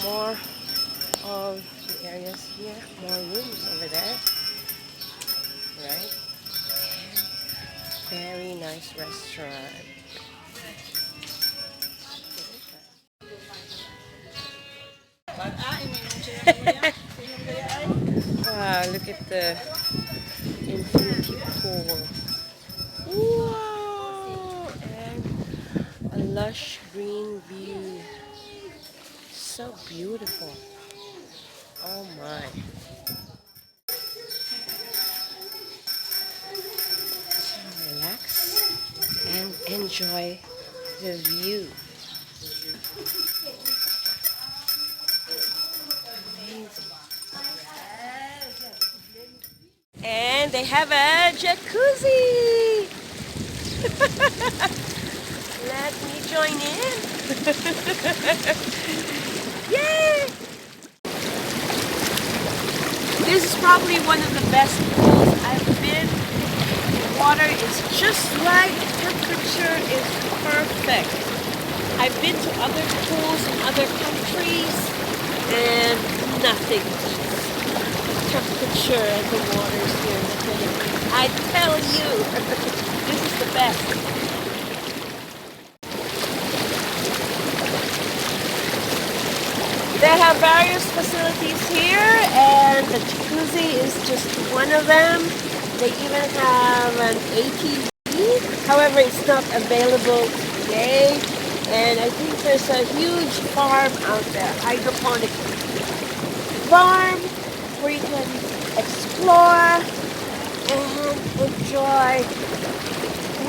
more of the areas here, more rooms over there, right? Very nice restaurant. Wow, look at the infinity pool. Wow! And a lush green view. So beautiful. Oh my. So relax and enjoy the view. Amazing. And they have a jacuzzi. Let me join in. Yay! This is probably one of the best pools I've been. The water is just right. The temperature is perfect. I've been to other pools in other countries and nothing. The temperature of the waters here in the Philippines. I tell you, this is the best. They have various facilities here, and the jacuzzi is just one of them. They even have an ATV. However, it's not available today. And I think there's a huge farm out there, hydroponic farm, where you can explore and enjoy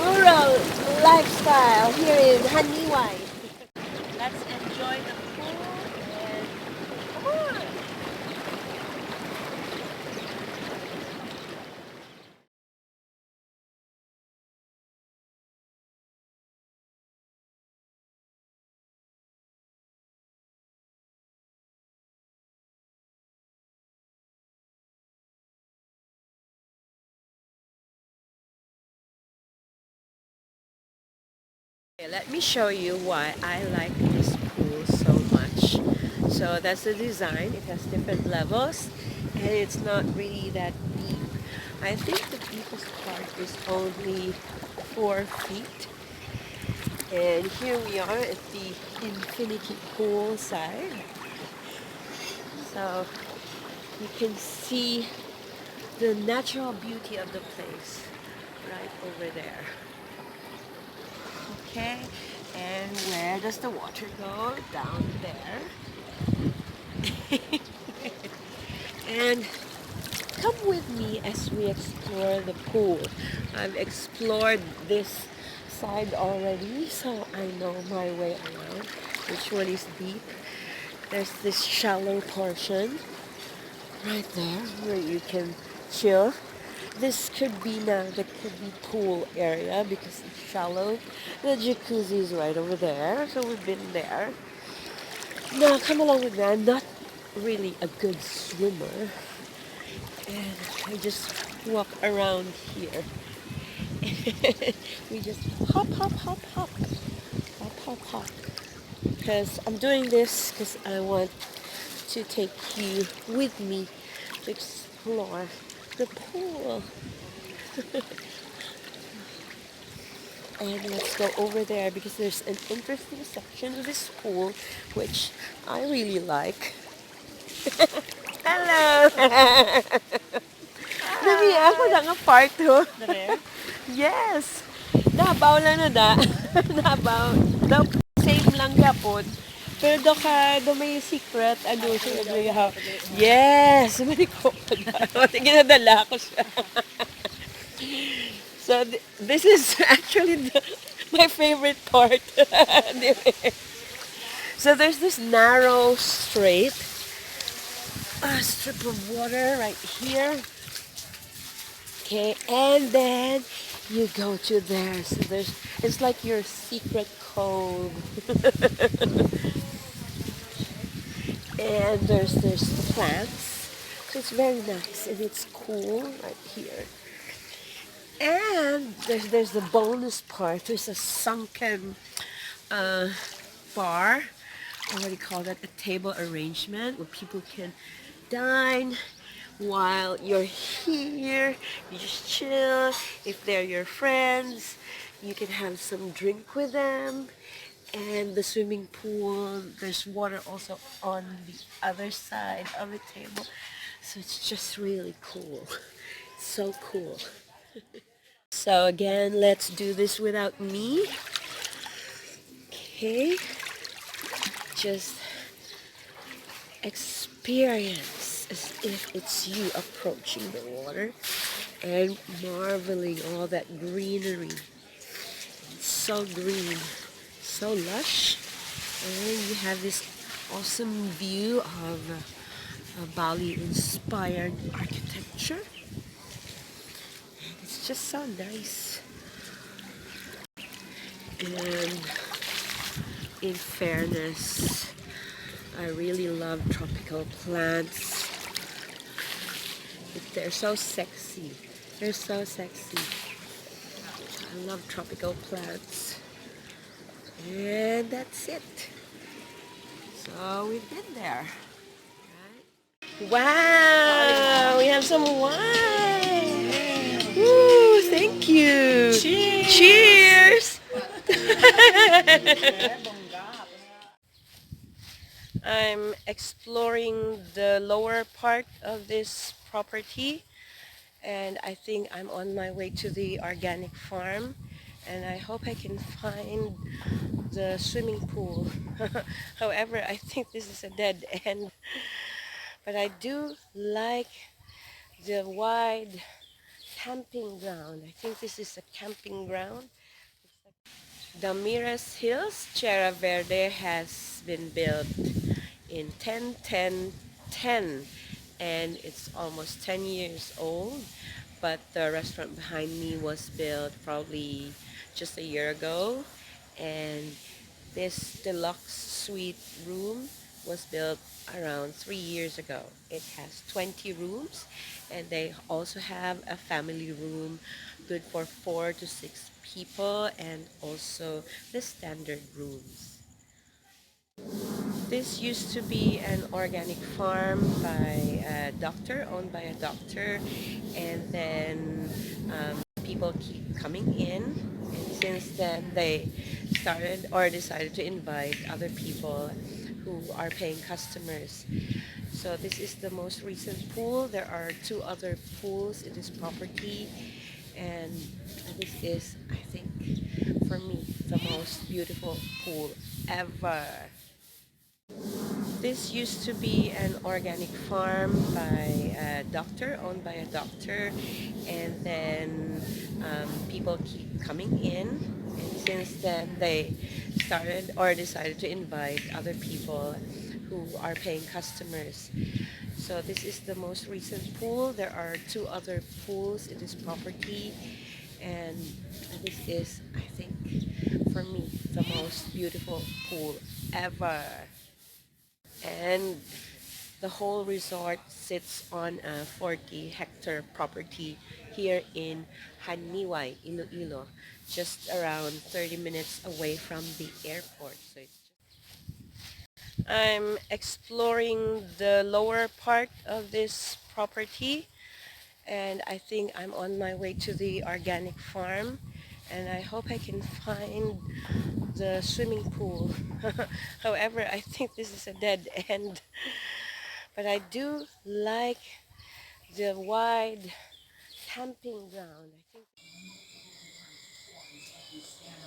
rural lifestyle here in Haniway. Let's enjoy the pool and come on! Okay, let me show you why I like this pool so much. So that's the design. It has different levels and it's not really that deep. I think the deepest part is only 4 feet. And here we are at the infinity pool side. So you can see the natural beauty of the place right over there. Okay, and where does the water go? Down there. And come with me as we explore the pool. I've explored this side already, so I know my way around. Which one is deep? There's this shallow portion right there where you can chill. This could be the pool area because it's shallow. The jacuzzi is right over there, so we've been there. Now come along with me. I'm not really a good swimmer, and I just walk around here. We just hop, hop, hop, hop, hop, hop, hop. Because I'm doing this because I want to take you with me to explore the pool. And let's go over there because there's an interesting section of this pool which I really like. Hello! Nami ako na nga part to. Yes! Nabaw lang na da. Nabaw. Daw same lang yapon. Pero do may secret. Ano siya? Yes! Mali ko pa da. Ginadala ko siya. So this is actually my favorite part. So there's this narrow strip of water right here. Okay, and then you go to there. So it's like your secret cove. And there's plants. So it's very nice and it's cool right here. And there's the bonus part. There's a sunken bar what do you call that, a table arrangement where people can dine while you're here. You just chill. If they're your friends, you can have some drink with them. And the swimming pool, there's water also on the other side of the table. So it's just really cool. So cool. So again, let's do this without me. Okay. Just experience as if it's you approaching the water and marveling all that greenery. It's so green, so lush, and you have this awesome view of Bali-inspired architecture. It's just so nice. And in fairness, I really love tropical plants. They're so sexy. They're so sexy. I love tropical plants. And that's it. So we've been there. Right? Wow! We have some wine! Woo! Thank you! Cheers! Cheers! I'm exploring the lower part of this property, and I think I'm on my way to the organic farm, and I hope I can find the swimming pool. However, I think this is a dead end, but I do like the wide camping ground. I think this is a camping ground. Damires Hills, Tierra Verde has been built in 10 and it's almost 10 years old, but the restaurant behind me was built probably just a year ago, and this deluxe suite room was built around 3 years ago. It has 20 rooms, and they also have a family room good for 4 to 6 people, and also the standard rooms. This used to be an organic farm by a doctor, owned by a doctor, and then people keep coming in, and since then they started or decided to invite other people who are paying customers. So this is the most recent pool. There are 2 other pools in this property, and this is, I think, for me, the most beautiful pool ever. This used to be an organic farm by a doctor, owned by a doctor, and then people keep coming in, and since then they started or decided to invite other people who are paying customers. So this is the most recent pool. There are 2 other pools in this property, and this is, I think, for me, the most beautiful pool ever. And the whole resort sits on a 40-hectare property here in Haniway, Iloilo, just around 30 minutes away from the airport. So I'm exploring the lower part of this property, and I think I'm on my way to the organic farm, and I hope I can find the swimming pool. However, I think this is a dead end, but I do like the wide camping ground.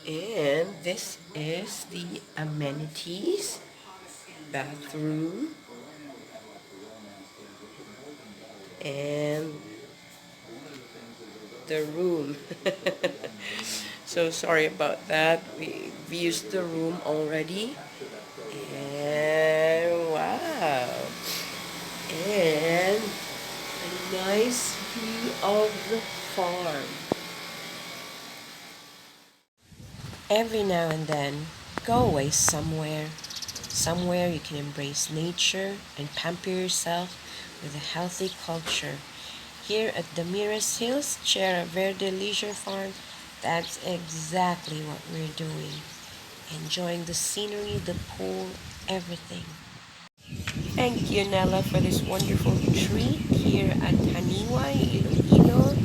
And this is the amenities: bathroom, and the room. So sorry about that. We used the room already. And wow. And a nice view of the farm. Every now and then, go away somewhere. Somewhere you can embrace nature and pamper yourself with a healthy culture. Here at Damires Hills, Tierra Verde Leisure Farm, that's exactly what we're doing. enjoying the scenery, the pool, everything. Thank you, Nella, for this wonderful treat here at Haniway, Iloilo.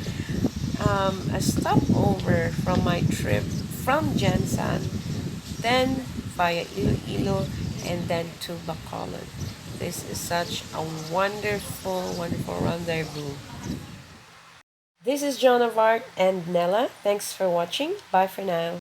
A stopover from my trip from Jansan, then via Iloilo, and then to Bacolod. This is such a wonderful, wonderful rendezvous. This is Joan of Arc and Nella. Thanks for watching. Bye for now.